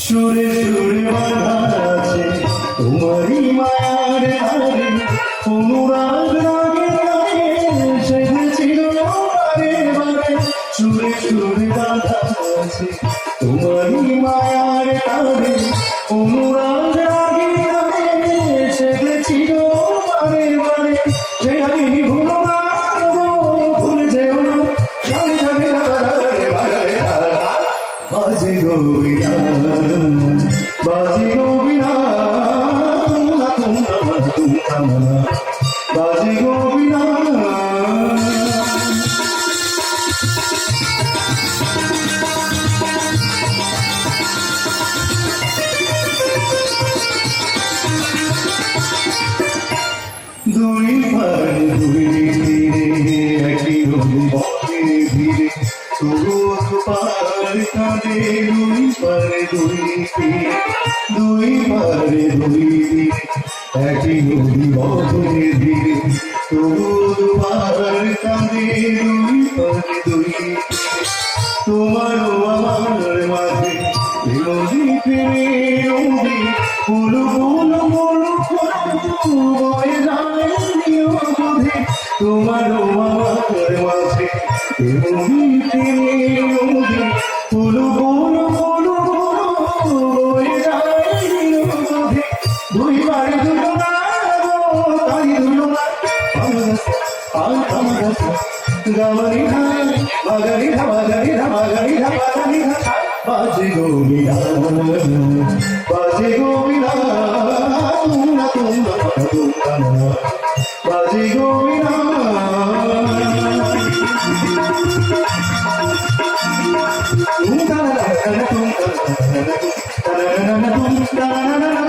সুরে সুরে বাঁধা আছে তোমারই মায়ার হারে, অনুরাগ রাগে রাগে সেজেছিল বারে বারে। সুরে সুরে বাঁধা আছে তোমারই মায়ার হারে, অনুরাগ রাগে রাগে সেজেছিল বারে বারে। সে আমি ভুলো না গো, ভুলে যেও না, জানি জানি বাজে গো বিনা, বাজে গো বিনা, বাজে গো বিনা। দুই পারে দুই তীরে একই বকে ধীরে, তবুও পার কাঁদে। দুই পারে দুই তীরে, দুই পারে দুই তীরে একই বকে ধীরে, তবুও পার কাঁদে। দুই পারে দুই তীরে তোমারও আমার মাঝে নদী ফিরে নদী, ফুল ফুল ফুল ফুল বয়ে যায় বোধে। তোমারও আমার মাঝে নদী ফিরে নদী, ফুল ফুল ফুল ফুল বয়ে যায় বোধে। দুই বাড়ি দুটো না তাই দুটো না আমার গামারি ধান বাগারি ধা বাগারি ধা বাগারি ধা বাগারি ধা। বাজে গো বিনা, বাজে গো বিনা, তুমরা তুমরা তুমরা, বাজে গো বিনা। তুমরা না না তুমরা না না তুমরা না না।